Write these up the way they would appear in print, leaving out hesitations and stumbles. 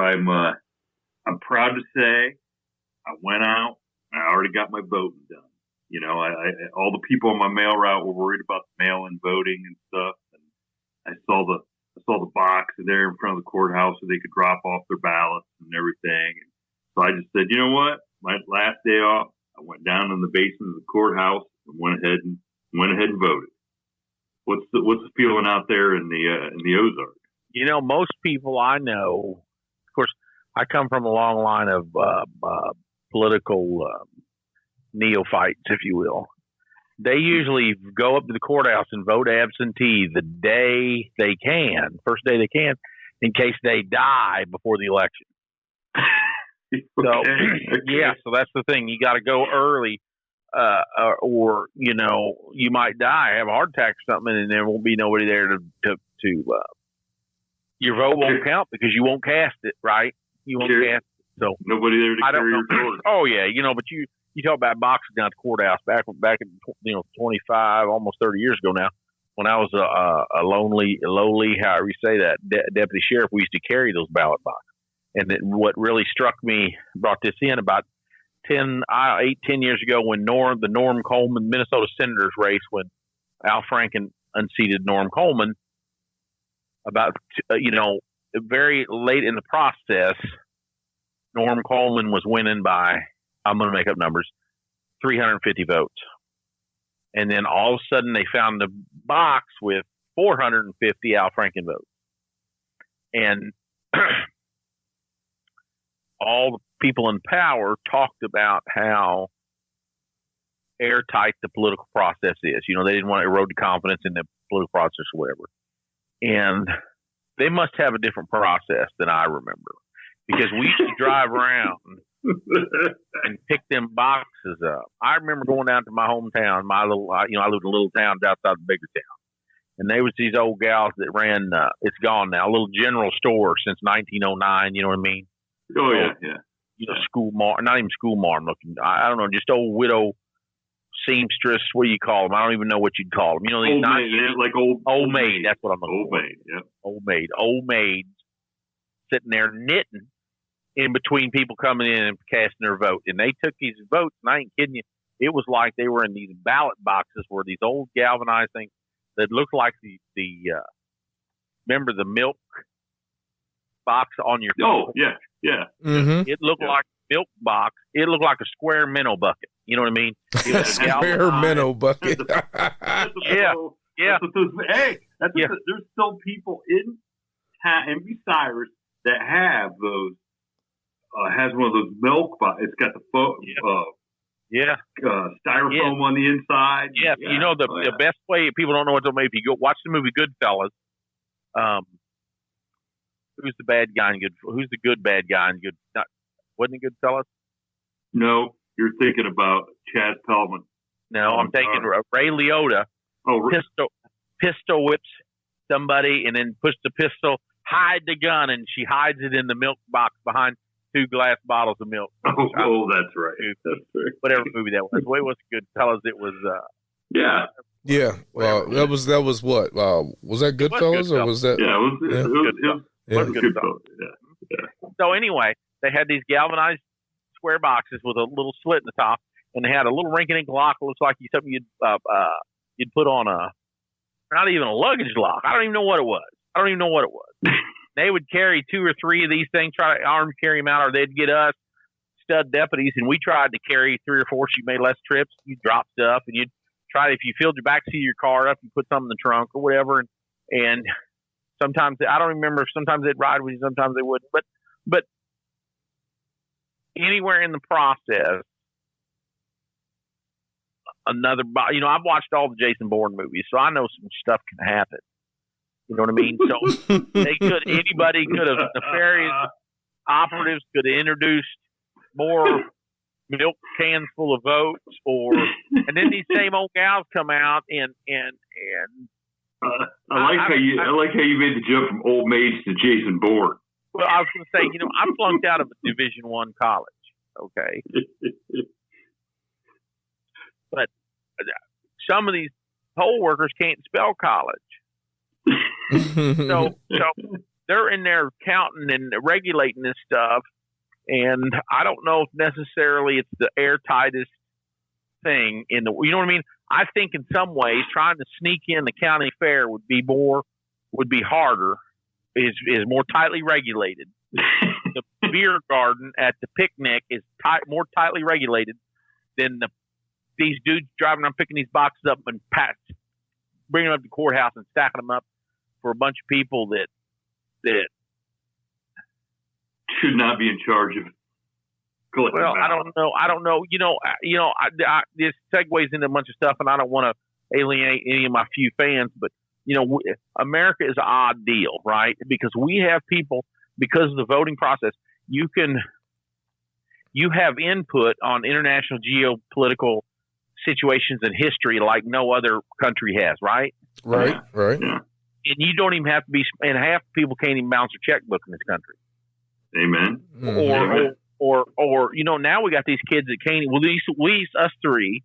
I'm proud to say I went out. I already got my voting done. You know, I all the people on my mail route were worried about the mail-in voting and stuff. And I saw the box there in front of the courthouse so they could drop off their ballots and everything. And so I just said, you know what? My last day off, I went down in the basement of the courthouse and went ahead and voted. What's the feeling out there in the Ozarks? You know, most people I know, of course, I come from a long line of political neophytes, if you will. They usually go up to the courthouse and vote absentee the day they can, first day they can, in case they die before the election. So, yeah, so that's the thing. You got to go early, or you know, you might die, have a heart attack or something, and there won't be nobody there to your vote won't count because you won't cast it, right? You won't cast it. So nobody there to carry your vote. Oh yeah, you know, but you talk about boxing down at the courthouse back in 25, almost 30 years ago now, when I was a lowly, however you say that, deputy sheriff. We used to carry those ballot boxes. And what really struck me, brought this in about 10 years ago when the Norm Coleman Minnesota Senators race, when Al Franken unseated Norm Coleman, about, very late in the process, Norm Coleman was winning by, I'm going to make up numbers, 350 votes. And then all of a sudden they found the box with 450 Al Franken votes. And all the people in power talked about how airtight the political process is. You know, they didn't want to erode the confidence in the political process or whatever. And they must have a different process than I remember, because we used to drive around and pick them boxes up. I remember going down to my hometown, I lived in a little town outside the bigger town. And there was these old gals that ran, it's gone now, a little general store since 1909, you know what I mean? Oh, yeah. You know, school marm, not even school marm looking. I don't know, just old widow seamstress. What do you call them? I don't even know what you'd call them. You know, these old maid. That's what I'm looking for. Old maid, yeah. Old maids sitting there knitting in between people coming in and casting their vote. And they took these votes, and I ain't kidding you. It was like they were in these ballot boxes where these old galvanized things that looked like the remember the milk box on your phone? Oh, yeah. Yeah. Mm-hmm. It looked like a milk box. It looked like a square minnow bucket. You know what I mean? It was square minnow bucket. Yeah. Hey, there's still people in Cyrus that have those. Has one of those milk boxes. It's got the styrofoam on the inside. Yeah. You know the best way, people don't know what to make. If you go watch the movie Goodfellas, who's the bad guy in Good? Who's the good bad guy in Good? Wasn't it Goodfellas? No, you're thinking about Chad Pellman. No, I'm thinking Ray Liotta. Oh, pistol whips somebody and then puts the pistol, hide the gun, and she hides it in the milk box behind 2 glass bottles of milk. Oh, that's right. That's right. Whatever movie that was. Well, it was Goodfellas. It was. Yeah. Yeah. That was what? Was that Goodfellas or was that? Yeah, it was Goodfellas. Yeah. So anyway, they had these galvanized square boxes with a little slit in the top, and they had a little rinky-dink lock. It looks like something you'd put on not even a luggage lock. I don't even know what it was. They would carry 2 or 3 of these things, try to arm carry them out, or they'd get us stud deputies, and we tried to carry 3 or 4 so you made less trips. You'd drop stuff, and you'd try, if you filled your back seat of your car up, you put something in the trunk or whatever, and sometimes, I don't remember, sometimes they'd ride with you, sometimes they wouldn't, but anywhere in the process, I've watched all the Jason Bourne movies, so I know some stuff can happen. You know what I mean? So anybody could have, nefarious operatives could have introduced more milk cans full of votes, and then these same old gals come out and I like how you made the jump from old maids to Jason Bourne. Well, I was going to say, I flunked out of a Division I college. Okay. But some of these poll workers can't spell college. So they're in there counting and regulating this stuff. And I don't know if necessarily it's the airtightest thing you know what I mean? I think in some ways trying to sneak in the county fair would be harder, is more tightly regulated. The beer garden at the picnic is more tightly regulated than these dudes driving around picking these boxes up and bringing them up to the courthouse and stacking them up for a bunch of people that should not be in charge of collecting. Well, I don't know. This segues into a bunch of stuff, and I don't want to alienate any of my few fans, but America is an odd deal, right? Because we have people, because of the voting process, you have input on international geopolitical situations and history like no other country has, right? Right. Yeah. And you don't even have to be, and half people can't even bounce a checkbook in this country. Amen. Or now we got these kids that can't. Well, us three,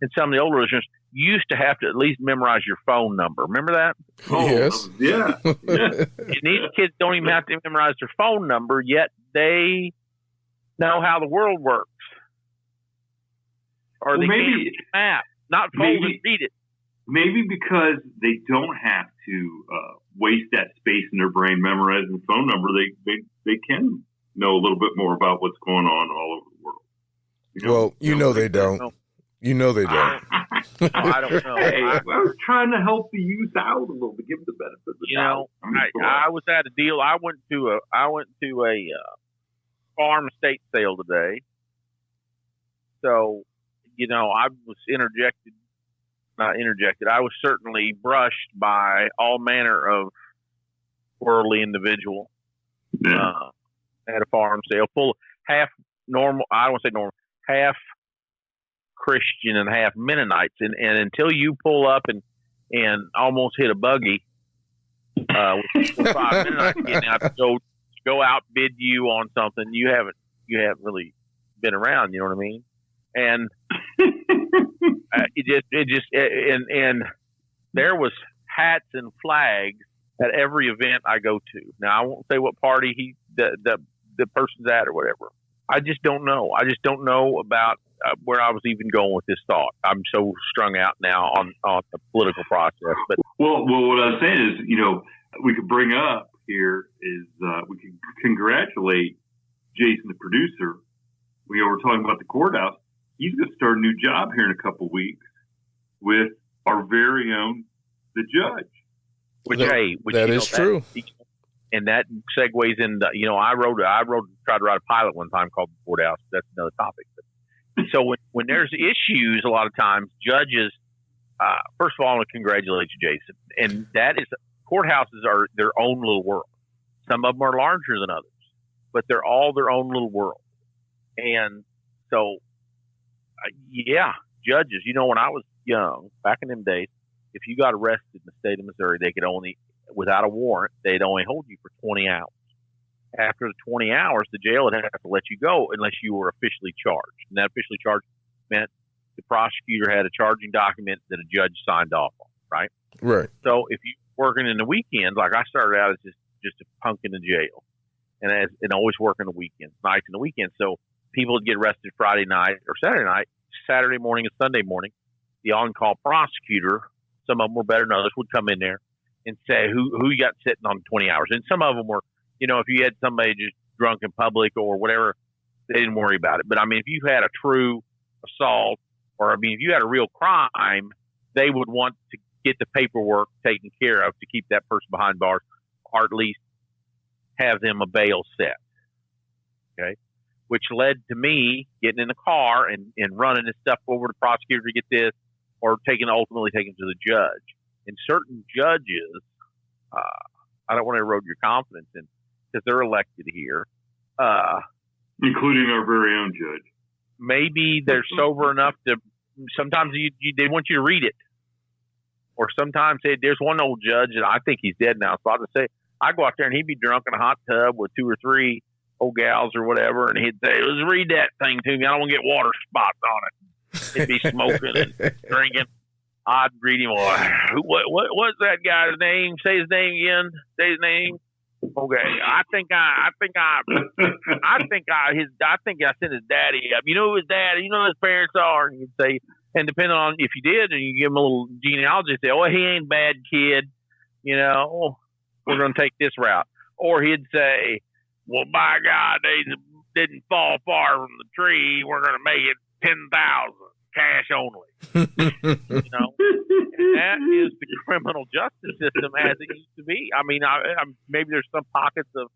and some of the older listeners used to have to at least memorize your phone number. Remember that? Yes. Yeah. And these kids don't even have to memorize their phone number, yet they know how the world works. Or they can't read a map, not fold and read it. Maybe because they don't have to waste that space in their brain memorizing the phone number, they can know a little bit more about what's going on all over the world. They don't. You know they don't. I don't know. Hey, I was trying to help the youth out a little bit, give them the benefit of the doubt. I was at a deal. I went to a farm estate sale today. So, I was I was certainly brushed by all manner of worldly individual at a farm sale, full half normal. I don't want to say normal, half Christian and half Mennonites, and until you pull up and almost hit a buggy with 5 Mennonites getting out to go outbid you on something, you haven't really been around. You know what I mean? And and there was hats and flags at every event I go to. Now I won't say what party the person's at or whatever. I just don't know. I just don't know about where I was even going with this thought. I'm so strung out now on the political process. But well, what I was saying is, we could bring up here is we can congratulate Jason, the producer. We were talking about the courthouse. He's going to start a new job here in a couple of weeks with our very own the judge. That is true. And that segues into, I tried to write a pilot one time called The Courthouse. That's another topic. So when there's issues, a lot of times judges, first of all, I want to congratulate you, Jason. And that is, courthouses are their own little world. Some of them are larger than others, but they're all their own little world. And so, judges, when I was young, back in them days, if you got arrested in the state of Missouri, they could only, without a warrant, they'd only hold you for 20 hours. After the 20 hours, the jail would have to let you go unless you were officially charged. And that officially charged meant the prosecutor had a charging document that a judge signed off on, right? Right. So if you're working in the weekends, like I started out as just a punk in the jail, and always working the weekends, nights and the weekends. So people would get arrested Friday night or Saturday night, Saturday morning and Sunday morning. The on-call prosecutor, some of them were better than others, would come in there and say who you got sitting on 20 hours. And some of them were, if you had somebody just drunk in public or whatever, they didn't worry about it. But I mean, if you had a true assault, or if you had a real crime, they would want to get the paperwork taken care of to keep that person behind bars, or at least have them a bail set. Okay. Which led to me getting in the car and running this stuff over to the prosecutor to get this, or ultimately taking to the judge. And certain judges, I don't want to erode your confidence in, because they're elected here. Including our very own judge. Maybe they're sober enough to, sometimes they want you to read it. Or sometimes there's one old judge, and I think he's dead now, so I'll just say, I go out there and he'd be drunk in a hot tub with 2 or 3 old gals or whatever, and he'd say, let's read that thing to me. I don't want to get water spots on it. He'd be smoking and drinking. I'd read him, what's that guy's name? Say his name again. Say his name. Okay, I think I sent his daddy up. You know who his daddy? You know who his parents are? And you'd say, and depending on if you did, and you give him a little genealogy, say, oh, he ain't a bad kid. You know, we're going to take this route. Or he'd say, well, by God, they didn't fall far from the tree. We're going to make it 10,000 cash only. You know, and that is the criminal justice system as it used to be. I mean, maybe there's some pockets of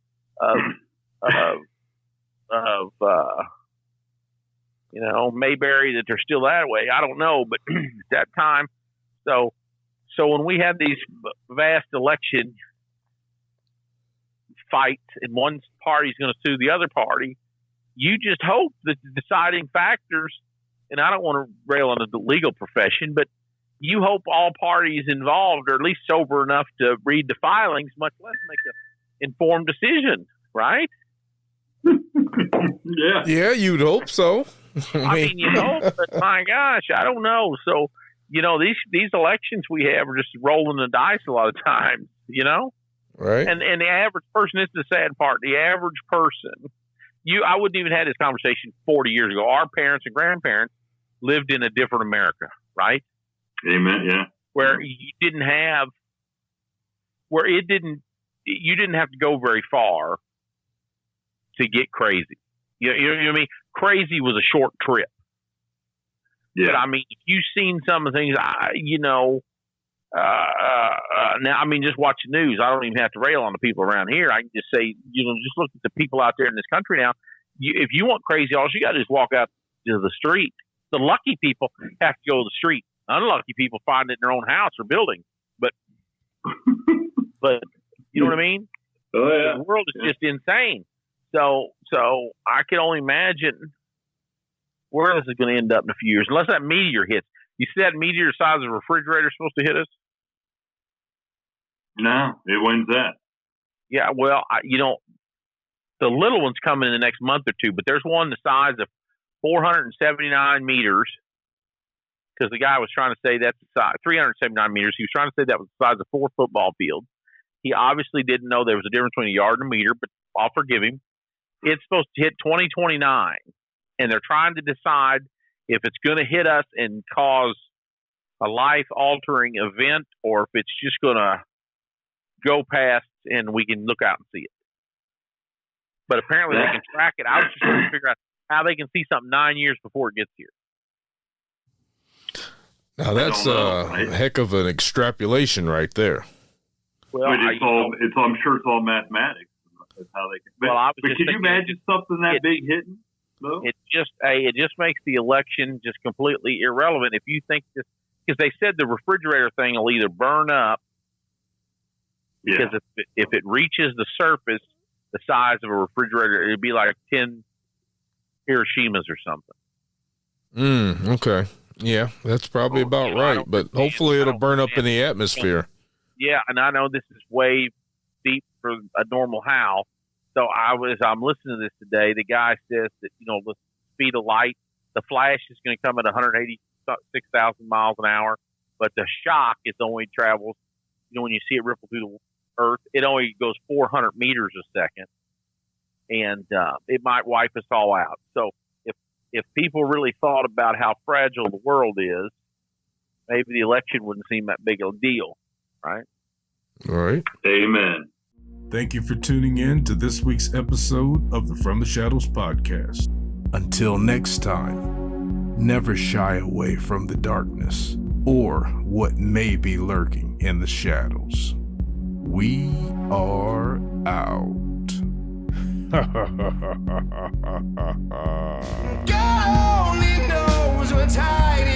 you know, Mayberry that they're still that way. I don't know, but at that time, so when we have these vast election fights and one party's going to sue the other party, you just hope that the deciding factors, and I don't want to rail on the legal profession, but you hope all parties involved are at least sober enough to read the filings, much less make an informed decision, right? Yeah, you'd hope so. I mean, you know, but my gosh, I don't know. So, you know, these elections we have are just rolling the dice a lot of times, you know? Right. And the average person, this is the sad part, the average person, I wouldn't even have this conversation 40 years ago. Our parents and grandparents lived in a different America, right? Amen, yeah. Where you didn't have to go very far to get crazy. You know what I mean? Crazy was a short trip. Yeah. But I mean, if you've seen some of the things, now, I mean, just watch the news. I don't even have to rail on the people around here. I can just say, you know, just look at the people out there in this country now. If you want crazy, all you got to do is walk out to the street. The lucky people have to go to the street. Unlucky people find it in their own house or building. But you know what I mean? Oh, yeah. The world is just insane. So I can only imagine where this is going to end up in a few years, unless that meteor hits. You see that meteor the size of a refrigerator is supposed to hit us? No, when's that? Yeah, well, you know, the little one's coming in the next month or two, but there's one the size of 479 meters, because the guy was trying to say that's the size, 379 meters. He was trying to say that was the size of 4 football fields. He obviously didn't know there was a difference between a yard and a meter, but I'll forgive him. It's supposed to hit 2029, and they're trying to decide if it's going to hit us and cause a life-altering event, or if it's just going to go past and we can look out and see it. But apparently they can track it. I was just trying to figure out how they can see something 9 years before it gets here. Now that's a heck of an extrapolation right there. Well, I'm sure it's all mathematics. That's how they can. But could you imagine something that big hitting? No? It just makes the election just completely irrelevant. If you think this, because they said the refrigerator thing will either burn up, because if it reaches the surface the size of a refrigerator, it'd be like 10 Hiroshimas or something. Okay. Yeah, that's probably about right. But hopefully it'll burn up in the atmosphere. Yeah, and I know this is way deep for a normal house. So I'm listening to this today. The guy says that, you know, the speed of light, the flash is going to come at 186,000 miles an hour, but the shock only travels, you know, when you see it ripple through the earth, it only goes 400 meters a second, and it might wipe us all out. So if people really thought about how fragile the world is, maybe the election wouldn't seem that big a deal, right? All right. Amen. Thank you for tuning in to this week's episode of the From the Shadows podcast. Until next time, never shy away from the darkness or what may be lurking in the shadows. We are out. God only knows what time